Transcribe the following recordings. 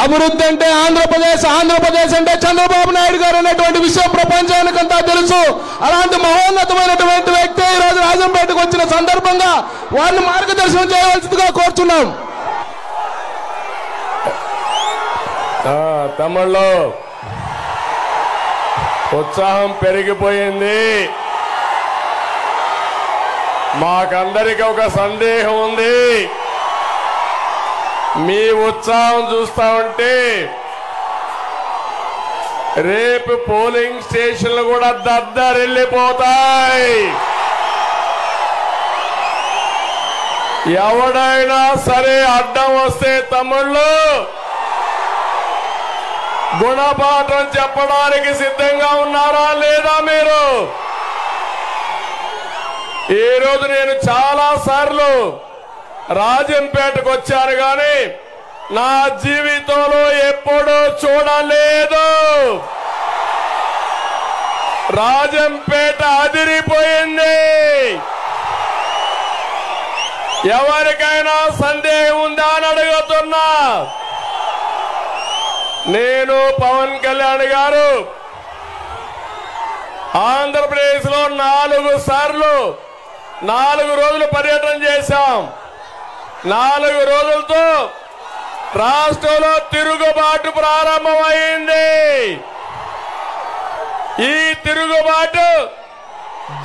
అభివృద్ధి అంటే ఆంధ్రప్రదేశ్ అంటే చంద్రబాబు నాయుడు గారు అనేటువంటి విషయం ప్రపంచానికంతా తెలుసు. అలాంటి మహోన్నతమైనటువంటి వ్యక్తి ఈ రోజు రాజంపేటకు వచ్చిన సందర్భంగా వారిని మార్గదర్శనం చేయవలసిందిగా కోరుచున్నాం. తమిళ్లో ఉత్సాహం పెరిగిపోయింది. మాకందరికి ఒక సందేహం ఉంది. మీ ఉత్సాహం చూస్తా ఉంటే రేపు పోలింగ్ స్టేషన్లు కూడా దద్దరిల్లిపోతాయి. ఎవడైనా సరే అడ్డం వస్తే తమ్ముళ్ళు గుణపాఠం చెప్పడానికి సిద్ధంగా ఉన్నారా లేదా మీరు? ఈ రోజు నేను చాలా సార్లు రాజంపేటకు వచ్చాను కానీ నా జీవితంలో ఎప్పుడూ చూడలేదు. రాజంపేట అదిరిపోయింది. ఎవరికైనా సందేహం ఉందా అని అడుగుతున్నా. నేను పవన్ కళ్యాణ్ గారు ఆంధ్రప్రదేశ్ లో 4 సార్లు 4 రోజులు పర్యటన చేశాం. 4 రోజులతో రాష్ట్రంలో తిరుగుబాటు ప్రారంభమైంది. ఈ తిరుగుబాటు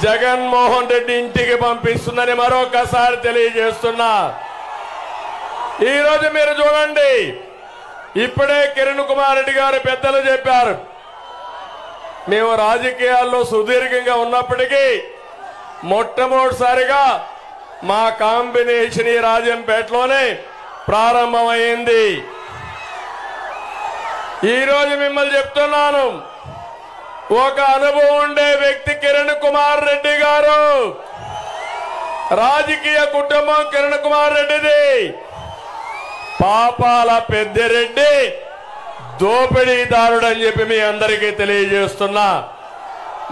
జగన్మోహన్ రెడ్డి ఇంటికి పంపిస్తుందని మరొకసారి తెలియజేస్తున్నా. ఈ రోజు మీరు చూడండి, ఇప్పుడే కిరణ్ కుమార్ రెడ్డి గారు పెద్దలు చెప్పారు, మేము రాజకీయాల్లో సుదీర్ఘంగా ఉన్నప్పటికీ మొట్టమొదటిసారిగా మా కాంబినేషన్ ఈ రాజంపేటలోనే ప్రారంభమైంది. ఈరోజు మిమ్మల్ని చెప్తున్నాను, ఒక అనుభవం ఉండే వ్యక్తి కిరణ్ కుమార్ రెడ్డి గారు. రాజకీయ కుటుంబం కిరణ్ కుమార్ రెడ్డిది. పాపాల పెద్దిరెడ్డి దోపిడీదారుడు అని చెప్పి మీ అందరికీ తెలియజేస్తున్నా.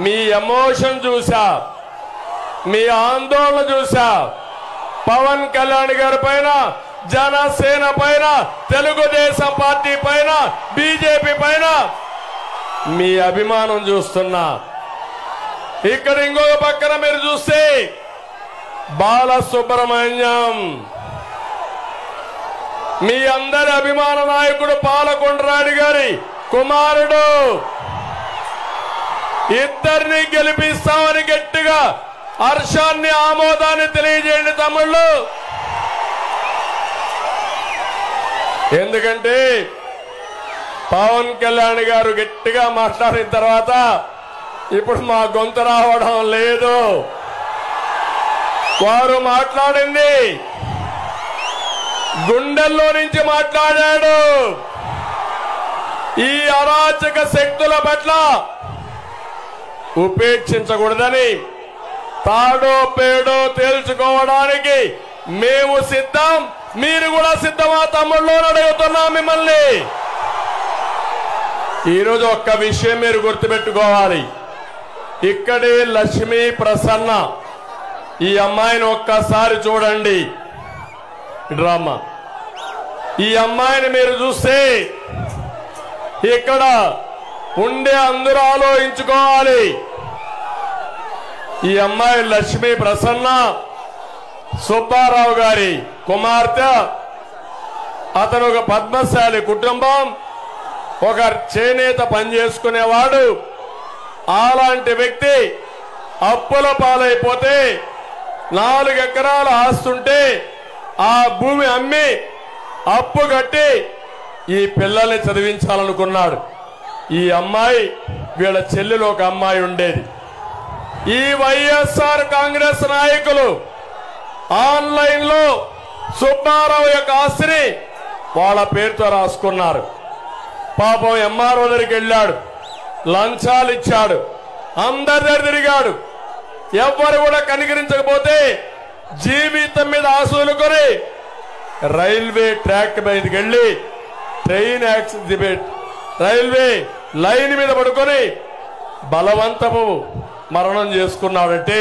మీ ఎమోషన్ చూసా, మీ ఆందోళన చూసా. పవన్ కళ్యాణ్ గారి పైన, జనసేన పైన, తెలుగుదేశం పార్టీ పైన, బీజేపీ పైన మీ అభిమానం చూస్తున్నా. ఇక్కడ ఇంకొక పక్కన మీరు చూస్తే బాలసుబ్రహ్మణ్యం, మీ అందరి అభిమాన నాయకుడు పాలకొండరాయుడు గారి కుమారుడు. ఇద్దరిని గెలిపిస్తామని గట్టిగా హర్షాన్ని, ఆమోదాన్ని తెలియజేయండి తమ్ముళ్ళు. ఎందుకంటే పవన్ కళ్యాణ్ గారు గట్టిగా మాట్లాడిన తర్వాత ఇప్పుడు మా గొంతు రావడం లేదు. వారు మాట్లాడింది గుండెల్లో నుంచి మాట్లాడాడు. ఈ అరాచక శక్తుల పట్ల ఉపేక్షించకూడదని, తాడో పేడో తేల్చుకోవడానికి మేము సిద్ధం, మీరు కూడా సిద్ధమా తమ్ముళ్ళు అడుగుతున్నా మిమ్మల్ని. ఈరోజు ఒక్క విషయం మీరు గుర్తుపెట్టుకోవాలి. ఇక్కడే లక్ష్మీ ప్రసన్న, ఈ అమ్మాయిని ఒక్కసారి చూడండి. డ్రామా, ఈ అమ్మాయిని మీరు చూస్తే ఇక్కడ ఉండే అందరూ ఆలోచించుకోవాలి. ఈ అమ్మాయి లక్ష్మీ ప్రసన్న సుబ్బారావు గారి కుమార్తె. అతను ఒక పద్మశాలి కుటుంబం, ఒక చేనేత పనిచేసుకునేవాడు. అలాంటి వ్యక్తి అప్పుల పాలైపోతే 4 ఎకరాల ఆస్తుంటే ఆ భూమి అమ్మి అప్పు కట్టి ఈ పిల్లల్ని చదివించాలనుకున్నాడు. ఈ అమ్మాయి వీళ్ళ చెల్లెలు ఒక అమ్మాయి ఉండేది. ఈ వైఎస్ఆర్ కాంగ్రెస్ నాయకులు ఆన్లైన్ లో సుబ్బారావు యొక్క ఆస్తిని వాళ్ళ పేరుతో రాసుకున్నారు. పాపం ఎంఆర్ఓ దగ్గరికి వెళ్ళాడు, లంచాలు ఇచ్చాడు, అందరి దగ్గర తిరిగాడు. ఎవ్వరు కూడా కనికరించకపోతే జీవితం మీద ఆశలుకొని రైల్వే ట్రాక్ మీదకి వెళ్ళి ట్రైన్ యాక్సిడెంట్ రైల్వే లైన్ మీద పడుకొని బలవంతపు మరణం చేసుకున్నాడంటే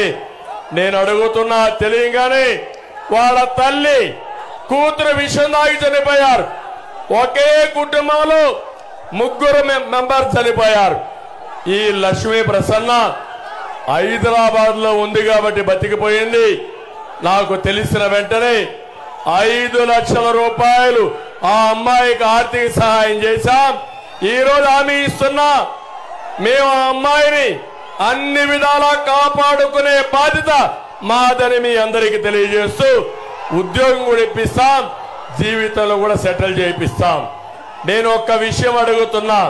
నేను అడుగుతున్నా, తెలియగానే వాళ్ళ తల్లి కూతురు విషం తాగి చనిపోయారు. ఒకే కుటుంబంలో 3 మెంబర్స్ చనిపోయారు. ఈ లక్ష్మీ ప్రసన్న హైదరాబాద్ లో ఉంది కాబట్టి బతికిపోయింది. నాకు తెలిసిన వెంటనే 5 లక్షల రూపాయలు ఆ అమ్మాయికి ఆర్థిక సహాయం చేశాం. ఈ రోజు హామీ ఇస్తున్నా, మేము ఆ అమ్మాయిని అన్ని విధాలా కాపాడుకునే బాధ్యత మాదని మీ అందరికీ తెలియజేస్తూ ఉద్యోగం కూడా ఇప్పిస్తాం, జీవితంలో కూడా సెటిల్ చేయిస్తాం. నేను ఒక్క విషయం అడుగుతున్నా.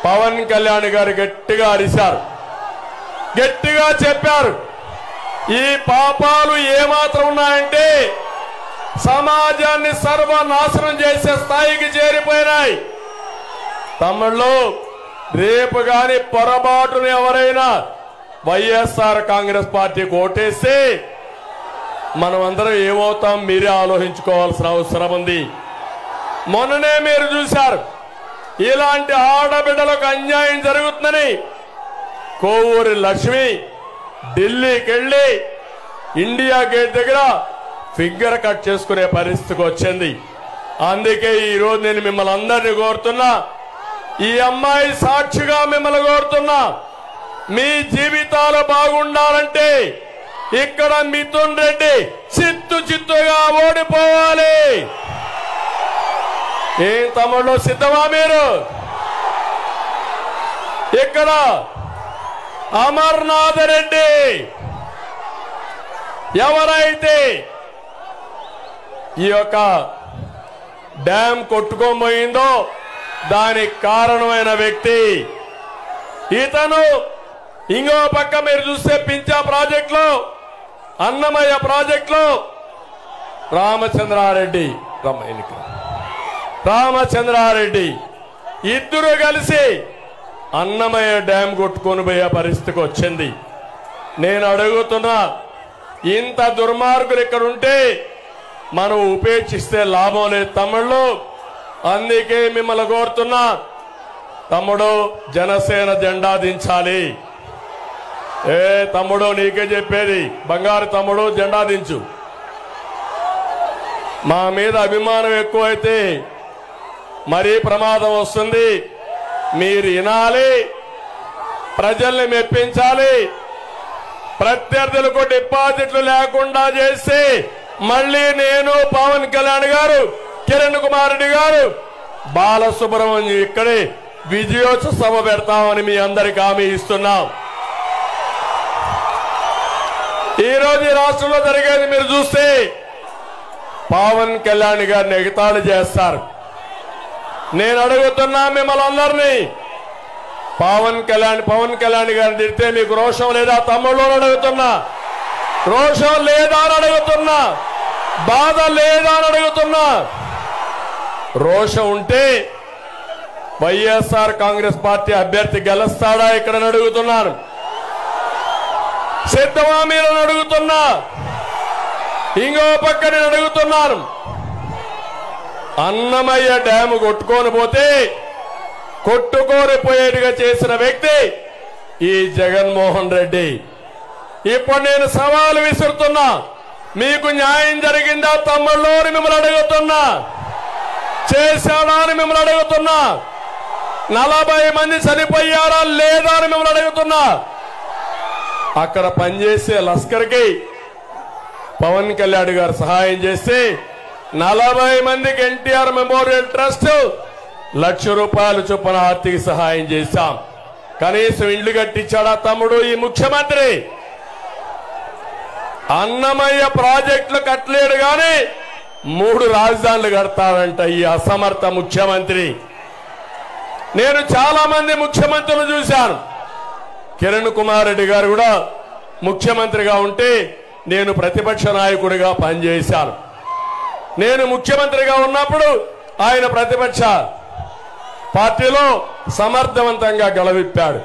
పవన్ కళ్యాణ్ గారు గట్టిగా అరిశారు, గట్టిగా చెప్పారు. ఈ పాపాలు ఏమాత్రం ఉన్నాయంటే సమాజాన్ని సర్వనాశనం చేసే స్థాయికి చేరిపోయినాయి. తమిళ్లో రేపు గాని పొరపాటును ఎవరైనా వైఎస్ఆర్ కాంగ్రెస్ పార్టీకి ఓటేస్తే మనమందరం ఏమవుతాం మీరే ఆలోచించుకోవాల్సిన అవసరం ఉంది. మొన్ననే మీరు చూశారు, ఇలాంటి ఆడబిడ్డలకు అన్యాయం జరుగుతుందని కోవూరి లక్ష్మి ఢిల్లీకి వెళ్లి ఇండియా గేట్ దగ్గర ఫింగర్ కట్ చేసుకునే పరిస్థితికి వచ్చింది. అందుకే ఈ రోజు నేను మిమ్మల్ని అందరినీ కోరుతున్నా, ఈ అమ్మాయి సాక్షిగా మిమ్మల్ని కోరుతున్నా, మీ జీవితాలు బాగుండాలంటే ఇక్కడ మిథున్ రెడ్డి చిత్తుగా ఓడిపోవాలి. ఏం తమ్ముళ్ళు సిద్ధమా మీరు? ఇక్కడ అమర్నాథ్ రెడ్డి ఎవరైతే ఈ యొక్క డ్యాం కొట్టుకోబోయిందో దానికి కారణమైన వ్యక్తి ఇతను. ఇంకో పక్క మీరు చూస్తే పింఛా ప్రాజెక్టులో, అన్నమయ్య ప్రాజెక్టులో రామచంద్రారెడ్డి ఇద్దరు కలిసి అన్నమయ్య డ్యాం కొట్టుకొని పోయే పరిస్థితికి వచ్చింది. నేను అడుగుతున్నా, ఇంత దుర్మార్గులు ఇక్కడ ఉంటే మనం ఉపేక్షిస్తే లాభం లేదు తమ్ముళ్ళు. అందుకే మిమ్మల్ని కోరుతున్నా, తమ్ముడు జనసేన జెండా దించాలి. ఏ తమ్ముడు నీకే చెప్పేది, బంగారు తమ్ముడు జెండా దించు. మా మీద అభిమానం ఎక్కువైతే మరీ ప్రమాదం వస్తుంది. మీరు వినాలి, ప్రజల్ని మెప్పించాలి. ప్రత్యర్థులకు డిపాజిట్లు లేకుండా చేసి మళ్ళీ నేను, పవన్ కళ్యాణ్ గారు, కిరణ్ కుమార్ రెడ్డి గారు, బాలసుబ్రహ్మణ్యం ఇక్కడే విజయోత్సవ సభ పెడతామని మీ అందరికి హామీ ఇస్తున్నాం. ఈ రోజు ఈ రాష్ట్రంలో జరిగేది మీరు చూస్తే పవన్ కళ్యాణ్ గారిని ఎగతాళి చేస్తారు. నేను అడుగుతున్నా మిమ్మల్ని అందరినీ, పవన్ కళ్యాణ్ గారిని తిడితే మీకు రోషం లేదా తమ్ముళ్ళు అడుగుతున్నా? రోషం లేదా అని అడుగుతున్నా? బాధ లేదా అని అడుగుతున్నా? రోషం ఉంటే వైఎస్ఆర్ కాంగ్రెస్ పార్టీ అభ్యర్థి గెలుస్తాడా ఇక్కడ అడుగుతున్నాను. సిద్ధమా మీరు అడుగుతున్నా? ఇంకో పక్క నేను అడుగుతున్నాను, అన్నమయ్య డ్యాము కొట్టుకొని పోతే కొట్టుకోనిపోయేట్టుగా చేసిన వ్యక్తి ఈ జగన్మోహన్ రెడ్డి. ఇప్పుడు నేను సవాలు విసురుతున్నా, మీకు న్యాయం జరిగిందా తమ్ముళ్ళు అని మిమ్మల్ని అడుగుతున్నా? చేశాడా అని మిమ్మల్ని అడుగుతున్నా? 40 మంది చనిపోయారా లేదా అని మిమ్మల్ని అడుగుతున్నా? అక్కడ పనిచేసే లస్కర్కి పవన్ కళ్యాణ్ గారు సహాయం చేస్తే 40 మందికి ఎన్టీఆర్ మెమోరియల్ ట్రస్ట్ ₹1,00,000 చొప్పున ఆర్థిక సహాయం చేశాం. కనీసం ఇళ్లు కట్టించాడా తమ్ముడు ఈ ముఖ్యమంత్రి? అన్నమయ్య ప్రాజెక్టులు కట్టలేడు గాని 3 రాజధానులు కడతాడంట ఈ అసమర్థ ముఖ్యమంత్రి. నేను చాలా మంది ముఖ్యమంత్రులు చూశాను. కిరణ్ కుమార్ రెడ్డి గారు కూడా ముఖ్యమంత్రిగా ఉంటే నేను ప్రతిపక్ష నాయకుడిగా పనిచేశాను. నేను ముఖ్యమంత్రిగా ఉన్నప్పుడు ఆయన ప్రతిపక్ష పార్టీలో సమర్థవంతంగా గళవిప్పాడు.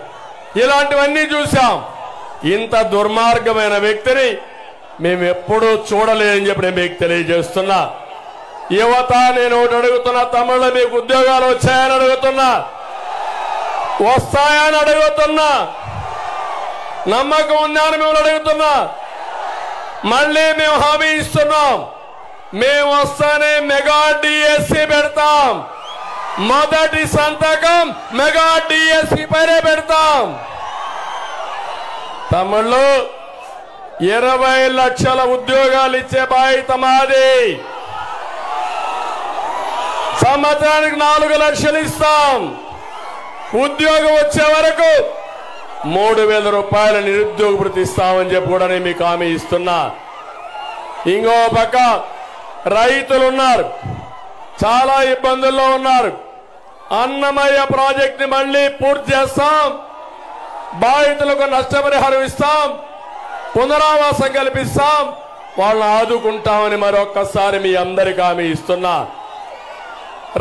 ఇలాంటివన్నీ చూశాం. ఇంత దుర్మార్గమైన వ్యక్తిని మేము ఎప్పుడూ చూడలేదని చెప్పి నేను మీకు తెలియజేస్తున్నా. యువత నేను ఒకటి అడుగుతున్నా, తమిళ మీకు ఉద్యోగాలు వచ్చాయని అడుగుతున్నా, వస్తాయని అడుగుతున్నా, నమ్మకం ఉందా అని మిమ్మల్ని అడుగుతున్నా. మళ్ళీ మేము హామీ ఇస్తున్నాం, మేము వస్తానే మెగా డిఎస్సి పెడతాం. మొదటి సంతకం మెగా డిఎస్సి పైనే పెడతాం. తమిళ్లో 20 లక్షల ఉద్యోగాలు ఇచ్చే బాధ్యత మాది. సంవత్సరానికి 4 లక్షలు ఇస్తాం. ఉద్యోగం వచ్చే వరకు 3,000 రూపాయల నిరుద్యోగ భృతి ఇస్తామని చెప్పి కూడా నేను మీకు హామీ ఇస్తున్నా. ఇంకో పక్క రైతులున్నారు, చాలా ఇబ్బందుల్లో ఉన్నారు. అన్నమయ్య ప్రాజెక్ట్ ని మళ్లీ పూర్తి చేస్తాం. బాధితులకు నష్టపరిహారం ఇస్తాం, పునరావాసం కల్పిస్తాం, వాళ్ళని ఆదుకుంటామని మరొక్కసారి మీ అందరికీ హామీ ఇస్తున్నా.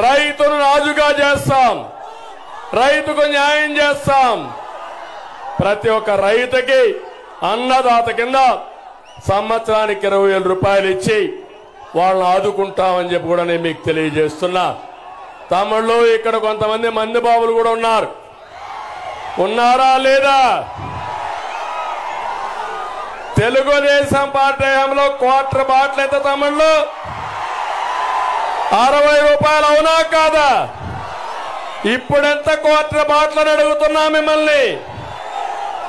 రైతును రాజుగా చేస్తాం, రైతుకు న్యాయం చేస్తాం. ప్రతి ఒక్క రైతుకి అన్నదాత కింద సంవత్సరానికి 20,000 రూపాయలు ఇచ్చి వాళ్ళని ఆదుకుంటామని చెప్పి కూడా నేను మీకు తెలియజేస్తున్నా. తమిళ్లో ఇక్కడ కొంతమంది మంది బాబులు కూడా ఉన్నారు. ఉన్నారా లేదా? తెలుగుదేశం పార్టీ హయాంలో క్వార్టర్ బాటిల్ ఎంత తమిళ్లో? 60 రూపాయలు, అవునా కాదా? ఇప్పుడెంత క్వార్టర్ బాటిల్ అని అడుగుతున్నా మిమ్మల్ని.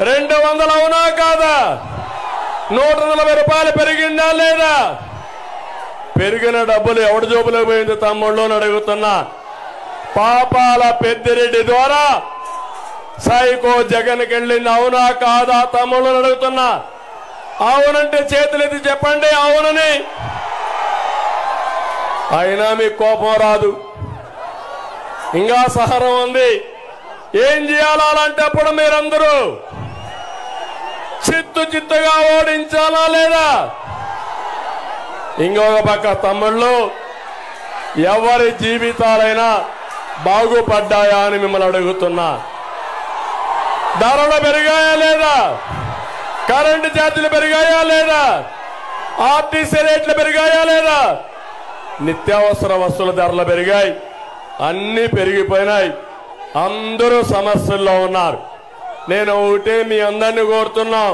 200, అవునా కాదా? 140 రూపాయలు పెరిగిందా లేదా? పెరిగిన డబ్బులు ఎవడి జోబులో పోయింది తమ్ముళ్ళు అని అడుగుతున్నా. పాపాల పెద్దిరెడ్డి ద్వారా సైకో జగన్కి వెళ్ళింది, అవునా కాదా తమ్ముళ్ళు అని అడుగుతున్నా. అవునంటే చేతులెత్తి చెప్పండి అవునని. అయినా మీకు కోపం రాదు, ఇంకా సహనం ఉంది. ఏం చేయాలా అలాంటప్పుడు మీరందరూ చిత్తుగా ఓడించాలా లేదా? ఇంకొక పక్క తమ్ముళ్ళు ఎవరి జీవితాలైనా బాగుపడ్డాయా అని మిమ్మల్ని అడుగుతున్నా. ధరలు పెరిగాయా లేదా? కరెంటు ఛార్జీలు పెరిగాయా లేదా? ఆర్టీసీ రేట్లు పెరిగాయా లేదా? నిత్యావసర వస్తువుల ధరలు పెరిగాయి, అన్ని పెరిగిపోయినాయి. అందరూ సమస్యల్లో ఉన్నారు. నేను ఒకటే మీ అందరినీ కోరుతున్నాం,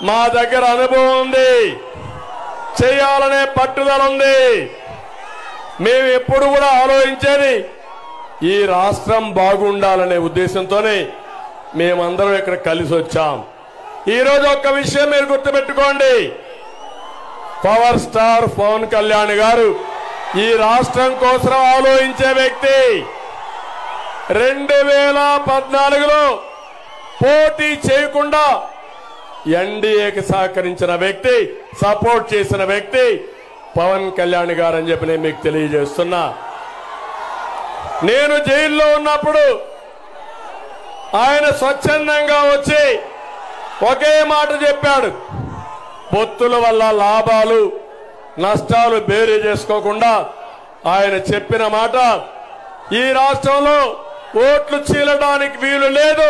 మా దగ్గర అనుభవం ఉంది, చేయాలనే పట్టుదల ఉంది. మేము ఎప్పుడు కూడా ఆలోచించేది ఈ రాష్ట్రం బాగుండాలనే ఉద్దేశంతోనే మేమందరం ఇక్కడ కలిసి వచ్చాం. ఈరోజు ఒక్క విషయం మీరు గుర్తుపెట్టుకోండి, పవర్ స్టార్ పవన్ కళ్యాణ్ గారు ఈ రాష్ట్రం కోసం ఆలోచించే వ్యక్తి. 2014లో పోటీ చేయకుండా ఎన్డీఏకి సహకరించిన వ్యక్తి, సపోర్ట్ చేసిన వ్యక్తి పవన్ కళ్యాణ్ గారు అని చెప్పి నేను మీకు తెలియజేస్తున్నా. నేను జైల్లో ఉన్నప్పుడు ఆయన స్వచ్ఛందంగా వచ్చి ఒకే మాట చెప్పాడు, పొత్తుల వల్ల లాభాలు నష్టాలు బేరీ చేసుకోకుండా ఆయన చెప్పిన మాట, ఈ రాష్ట్రంలో ఓట్లు చీలడానికి వీలు లేదు,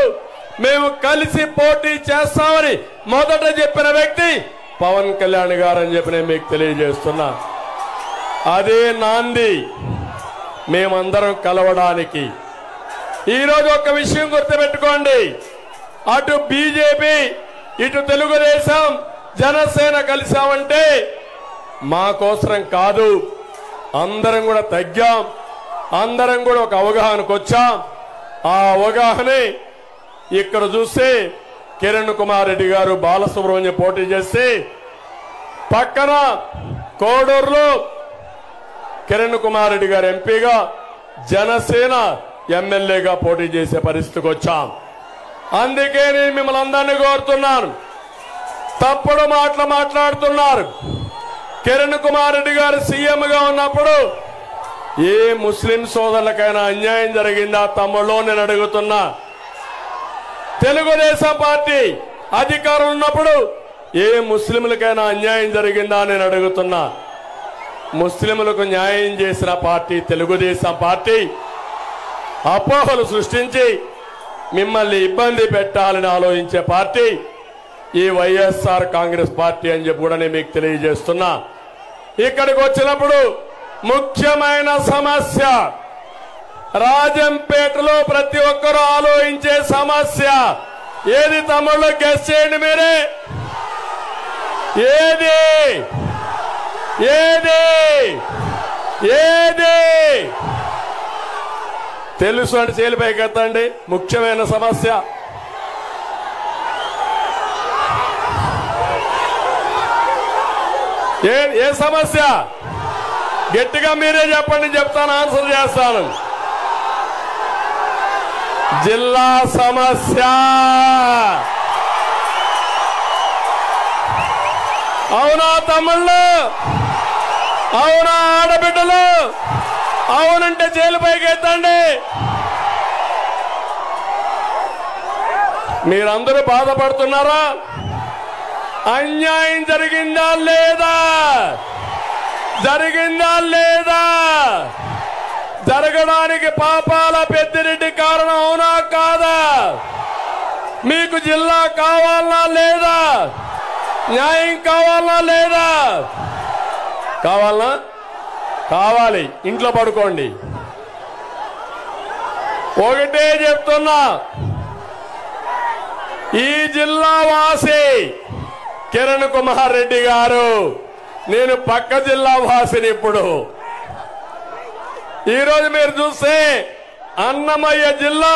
మేము కలిసి పోటీ చేస్తామని మొదట చెప్పిన వ్యక్తి పవన్ కళ్యాణ్ గారు అని చెప్పి నేను మీకు తెలియజేస్తున్నా. అదే నాంది మేమందరం కలవడానికి. ఈరోజు ఒక విషయం గుర్తుపెట్టుకోండి, అటు బీజేపీ ఇటు తెలుగుదేశం జనసేన కలిసామంటే మా కోసరం కాదు, అందరం కూడా తగ్గాం, అందరం కూడా ఒక అవగాహనకు వచ్చాం. ఆ అవగాహనే ఇక్కడ చూస్తే కిరణ్ కుమార్ రెడ్డి గారు బాలసుబ్రహ్మణ్యం పోటీ చేస్తే పక్కన కోడూరులో కిరణ్ కుమార్ రెడ్డి గారు ఎంపీగా, జనసేన ఎమ్మెల్యేగా పోటీ చేసే పరిస్థితికి వచ్చాం. అందుకే నేను మిమ్మల్ని అందరినీ కోరుతున్నాను, తప్పుడు మాటలు మాట్లాడుతున్నారు. కిరణ్ కుమార్ రెడ్డి గారు సీఎంగా ఉన్నప్పుడు ఏ ముస్లిం సోదరులకైనా అన్యాయం జరిగిందా తమ్ముళ్ళు నేను అడుగుతున్నా. తెలుగుదేశం పార్టీ అధికారం ఉన్నప్పుడు ఏ ముస్లింలకైనా అన్యాయం జరిగిందా నేను అడుగుతున్నా. ముస్లింలకు న్యాయం చేసిన పార్టీ తెలుగుదేశం పార్టీ. అపోహలు సృష్టించి మిమ్మల్ని ఇబ్బంది పెట్టాలని ఆలోచించే పార్టీ ఈ వైఎస్ఆర్ కాంగ్రెస్ పార్టీ అని చెప్పి కూడా నేను మీకు తెలియజేస్తున్నా. ఇక్కడికి వచ్చినప్పుడు ముఖ్యమైన సమస్య రాజంపేటలో ప్రతి ఒక్కరూ ఆలోచించే సమస్య ఏది తమ్ముళ్ళు? గెస్ చేయండి మీరే. ఏది? ఏది ఏది తెలుసు అంటే చేలిపైకి ఎత్తండి. ముఖ్యమైన సమస్య. ఏ సమస్య? గట్టిగా మీరే చెప్పండి, చెప్తాను, ఆన్సర్ చేస్తాను. జిల్లా సమస్య. అవునా తమ్ముళ్ళు? అవునా ఆడబిడ్డలు? అవునంటే చేలిపైకి ఎత్తండి. మీరందరూ బాధపడుతున్నారా? అన్యాయం జరిగిందా లేదా? జరిగిందా లేదా? జరగడానికి పాపాల పెద్దిరెడ్డి కారణం అవునా కాదా? మీకు జిల్లా కావాలనా లేదా? న్యాయం కావాలనా లేదా? కావాలనా? కావాలి. ఇంట్లో పడుకోండి. ఒకటే చెప్తున్నా, ఈ జిల్లా వాసి కిరణ్ కుమార్ రెడ్డి గారు, నేను పక్క జిల్లా వాసిని. ఇప్పుడు ఈరోజు మీరు చూస్తే అన్నమయ్య జిల్లా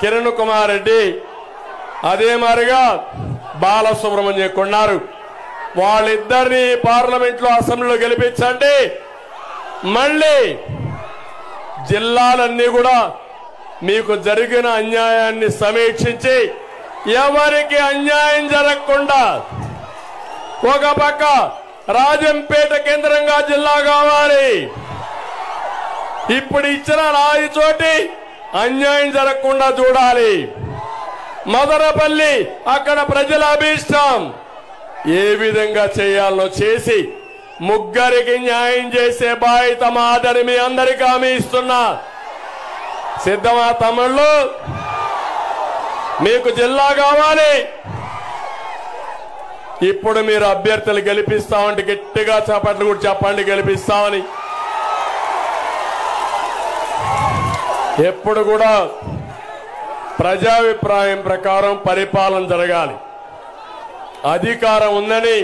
కిరణ్ కుమార్ రెడ్డి, అదే మారిగా బాలసుబ్రహ్మణ్యం కొన్నారు. వాళ్ళిద్దరిని పార్లమెంట్ లో అసెంబ్లీలో గెలిపించండి. మళ్ళీ జిల్లాలన్నీ కూడా మీకు జరిగిన అన్యాయాన్ని సమీక్షించి ఎవరికి అన్యాయం జరగకుండా, ఒక పక్క రాజంపేట కేంద్రంగా జిల్లా కావాలి. ఇప్పుడు ఇచ్చిన రాయి చోటి అన్యాయం జరగకుండా చూడాలి. మదనపల్లి అక్కడ ప్రజల అభీష్టం. ఏ విధంగా చేయాలో చేసి ముగ్గురికి న్యాయం చేసే బాధ్యత మాదని మీ అందరికీ హామీ ఇస్తున్నా. సిద్ధమా తమ్ముళ్ళు? మీకు జిల్లా కావాలి. ఇప్పుడు మీరు అభ్యర్థులు గెలిపిస్తామంటే గట్టిగా చప్పట్లు కూడా చెప్పండి, గెలిపిస్తామని. ఎప్పుడు కూడా ప్రజాభిప్రాయం ప్రకారం పరిపాలన జరగాలి. అధికారం ఉందని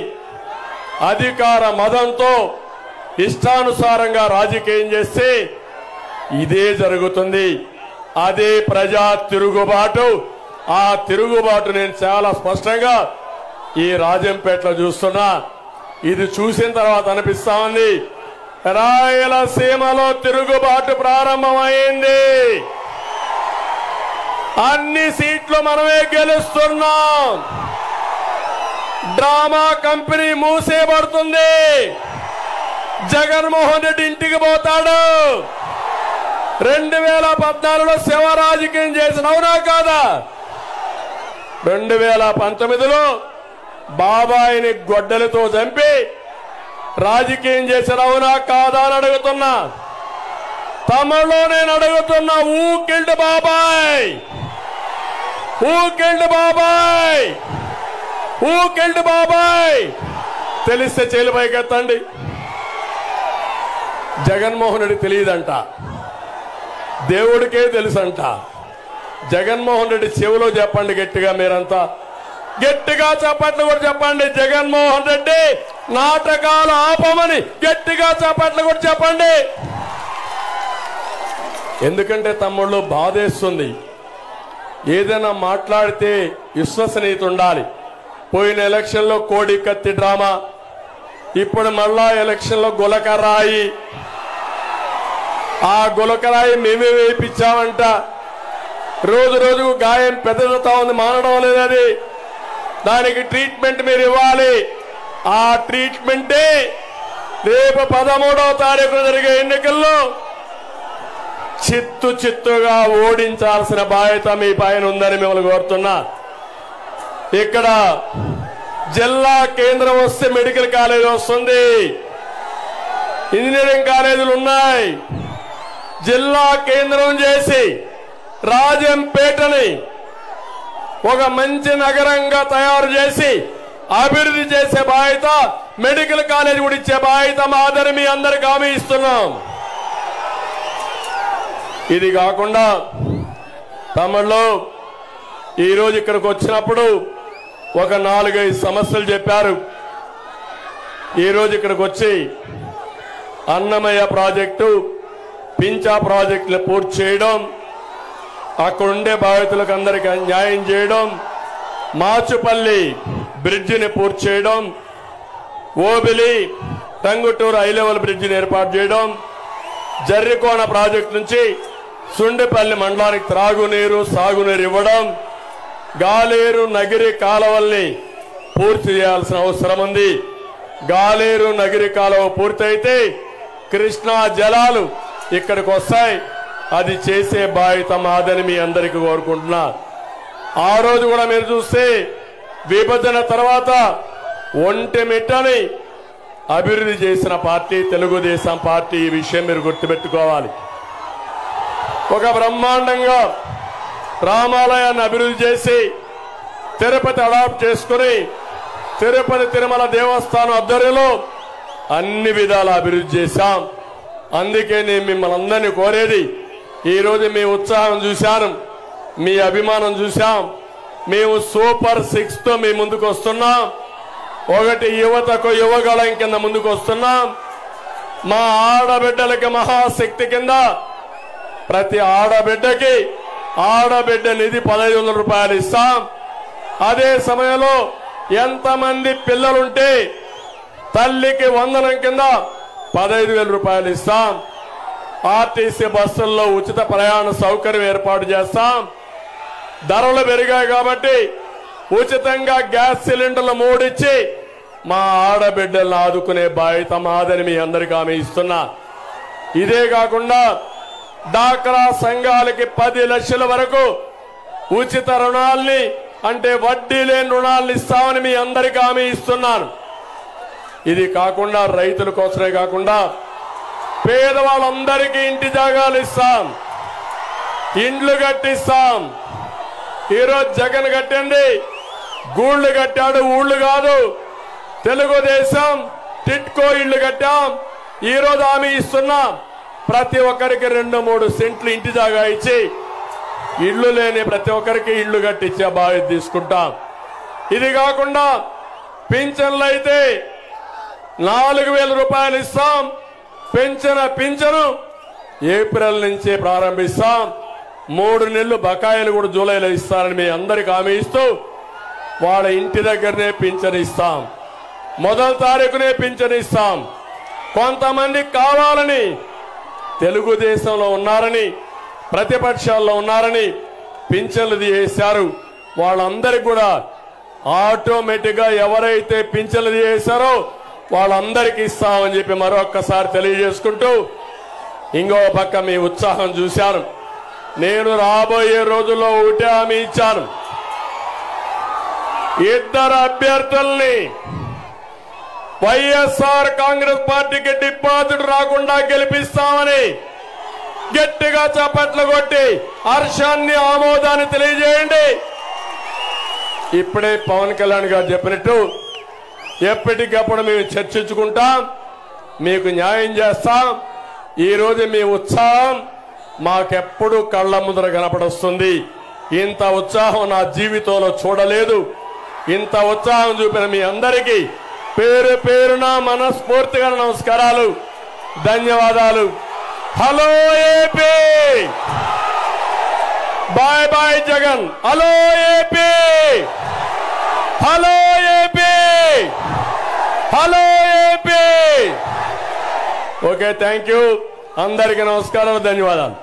అధికార మదంతో ఇష్టానుసారంగా రాజకీయం చేస్తే ఇదే జరుగుతుంది. అదే ప్రజా తిరుగుబాటు. ఆ తిరుగుబాటు నేను చాలా స్పష్టంగా ఈ రాజంపేటలో చూస్తున్నా. ఇది చూసిన తర్వాత అనిపిస్తా ఉంది, రాయలసీమలో తిరుగుబాటు ప్రారంభమైంది. అన్ని సీట్లు మనమే గెలుస్తున్నాం. డ్రామా కంపెనీ మూసేయబడుతుంది. జగన్మోహన్ రెడ్డి ఇంటికి పోతాడు. 2014లో శవ రాజకీయం చేసిన, అవునా కాదా? 2019లో బాబాయిని గొడ్డలతో చంపి రాజకీయం చేసిన, అవునా కాదా అని అడుగుతున్నా. తమలో నేను అడుగుతున్నా, హూ కిల్డ్ బాబాయ్? హూ కిల్డ్ బాబాయ్? హూ కిల్డ్ బాబాయ్? తెలిస్తే చేలు పైకెత్తండి. జగన్మోహన్ రెడ్డి తెలియదంట, దేవుడికే తెలుసంట. జగన్మోహన్ రెడ్డి చెవిలో చెప్పండి గట్టిగా, మీరంతా గట్టిగా చప్పట్లు కూడా చెప్పండి. జగన్మోహన్ రెడ్డి నాటకాలు ఆపమని గట్టిగా చప్పట్లు కూడా చెప్పండి. ఎందుకంటే తమ్ముళ్ళు బాధేస్తుంది. ఏదైనా మాట్లాడితే విశ్వసనీయత ఉండాలి. పోయిన ఎలక్షన్లో కోడి కత్తి డ్రామా, ఇప్పుడు మళ్ళా ఎలక్షన్లో గులకరాయి. ఆ గులకరాయి మేమే వేయించామంట. రోజు రోజుకు గాయం పెద్దదవుతా ఉంది, మానడం లేదు. అది దానికి ట్రీట్మెంట్ మీరు ఇవ్వాలి. ఆ ట్రీట్మెంటే రేపు 13వ తారీఖున జరిగే ఎన్నికల్లో చిత్తుగా ఓడించాల్సిన బాధ్యత మీ పైన ఉందని మిమ్మల్ని కోరుతున్నా. ఇక్కడ జిల్లా కేంద్రం వస్తే మెడికల్ కాలేజ్ వస్తుంది, ఇంజనీరింగ్ కాలేజీలు ఉన్నాయి. జిల్లా కేంద్రం చేసి రాజంపేటని ఒక మంచి నగరంగా తయారు చేసి అభివృద్ధి చేసే బాధ్యత, మెడికల్ కాలేజ్ కూడా ఇచ్చే బాధ్యత మాదని మీ అందరికి హామీ ఇస్తున్నాం. ఇది కాకుండా తమలో ఈరోజు ఇక్కడికి వచ్చినప్పుడు ఒక 4-5 సమస్యలు చెప్పారు. ఈరోజు ఇక్కడికి వచ్చి అన్నమయ్య ప్రాజెక్టు, పింఛా ప్రాజెక్టులు పూర్తి చేయడం, అక్కడుండే బాధితులకు అందరికీ న్యాయం చేయడం, మాచుపల్లి బ్రిడ్జిని పూర్తి చేయడం, ఓబిలి టంగుటూరు హై లెవెల్ బ్రిడ్జిని ఏర్పాటు చేయడం, జర్రికోన ప్రాజెక్టు నుంచి సుండిపల్లి మండలానికి త్రాగునీరు, సాగునీరు ఇవ్వడం, గాలేరు నగిరి కాలువల్ని పూర్తి చేయాల్సిన అవసరం ఉంది. గాలేరు నగిరి కాలువ పూర్తయితే కృష్ణా జలాలు ఇక్కడికి వస్తాయి. అది చేసే బాధ్యత మాదని మీ అందరికీ కోరుకుంటున్నా. ఆ రోజు కూడా మీరు చూస్తే విభజన తర్వాత ఒంటిమిట్టని అభివృద్ధి చేసిన పార్టీ తెలుగుదేశం పార్టీ. ఈ విషయం మీరు గుర్తుపెట్టుకోవాలి. ఒక బ్రహ్మాండంగా రామాలయాన్ని అభివృద్ధి చేసి తిరుపతి అడాప్ట్ చేసుకుని తిరుపతి తిరుమల దేవస్థానం ఆధ్వర్యంలో అన్ని విధాల అభివృద్ధి చేశాం. అందుకే నేను మిమ్మల్ని అందరినీ కోరేది, ఈరోజు మీ ఉత్సాహం చూశాను, మీ అభిమానం చూశాం. మేము సూపర్ 6 తో మీ ముందుకు వస్తున్నాం. ఒకటి యువతకు యువగళం కింద ముందుకు వస్తున్నాం. మా ఆడబిడ్డలకి మహాశక్తి కింద ప్రతి ఆడబిడ్డకి ఆడబిడ్డ నిధి 1500 రూపాయలు ఇస్తాం. అదే సమయంలో ఎంతమంది పిల్లలుంటే తల్లికి వందనం కింద 15,000 రూపాయలు ఇస్తాం. ఆర్టీసీ బస్సుల్లో ఉచిత ప్రయాణ సౌకర్యం ఏర్పాటు చేస్తాం. ధరలు పెరిగాయి కాబట్టి ఉచితంగా గ్యాస్ సిలిండర్లు 3 ఇచ్చి మా ఆడబిడ్డలను ఆదుకునే బాధ్యత మాదని మీ అందరికీ హామీ ఇస్తున్నా. ఇదే కాకుండా డాక్రా సంఘాలకి 10 లక్షల వరకు ఉచిత రుణాల్ని, అంటే వడ్డీ లేని రుణాలను ఇస్తామని మీ అందరికీ హామీ ఇస్తున్నాను. ఇది కాకుండా రైతుల కోసమే కాకుండా పేదవాళ్ళందరికీ ఇంటి జాగాలు ఇస్తాం, ఇండ్లు కట్టిస్తాం. ఈరోజు జగన్ కట్టండి, గూళ్ళు కట్టాడు, ఊళ్ళు కాదు. తెలుగుదేశం టిట్కో ఇళ్లు కట్టాం. ఈరోజు హామీ ఇస్తున్నాం, ప్రతి ఒక్కరికి 2-3 సెంట్లు ఇంటి జాగా ఇచ్చి ఇళ్లు లేని ప్రతి ఒక్కరికి ఇళ్లు కట్టించే బాధ్యత తీసుకుంటాం. ఇది కాకుండా పింఛన్లు అయితే 4,000 రూపాయలు ఇస్తాం. పింఛను ఏప్రిల్ నుంచే ప్రారంభిస్తాం. 3 నెలలు బకాయిలు కూడా జూలైలో ఇస్తారని మీ అందరికి హామీ ఇస్తూ వాళ్ళ ఇంటి దగ్గరనే పింఛను ఇస్తాం. 1వ తారీఖునే పింఛను ఇస్తాం. కొంతమంది కావాలని తెలుగుదేశంలో ఉన్నారని, ప్రతిపక్షాల్లో ఉన్నారని పింఛన్లు చేశారు. వాళ్ళందరికీ కూడా ఆటోమేటిక్ గా ఎవరైతే పింఛన్లు చేశారో వాళ్ళందరికీ ఇస్తామని చెప్పి మరొక్కసారి తెలియజేసుకుంటూ, ఇంకో పక్క మీ ఉత్సాహం చూశాను. నేను రాబోయే రోజుల్లో ఒకటే హామీ ఇచ్చాను, 2 అభ్యర్థుల్ని వైఎస్ఆర్ కాంగ్రెస్ పార్టీకి డిపాజిట్ రాకుండా గెలిపిస్తామని గట్టిగా చప్పట్లు కొట్టి హర్షాన్ని, ఆమోదాన్ని తెలియజేయండి. ఇప్పుడే పవన్ కళ్యాణ్ గారు చెప్పినట్టు ఎప్పటికప్పుడు మేము చర్చించుకుంటాం, మీకు న్యాయం చేస్తాం. ఈరోజు మీ ఉత్సాహం మాకెప్పుడు కళ్ళ ముందర కనపడొస్తుంది. ఇంత ఉత్సాహం నా జీవితంలో చూడలేదు. ఇంత ఉత్సాహం చూపిన మీ అందరికీ పేరు పేరున మనస్ఫూర్తిగా నమస్కారాలు, ధన్యవాదాలు. Hello AP, bye bye Jagan. Hello AP, hello AP, hello AP. Okay, thank you. అందరికీ నమస్కారాలు, ధన్యవాదాలు.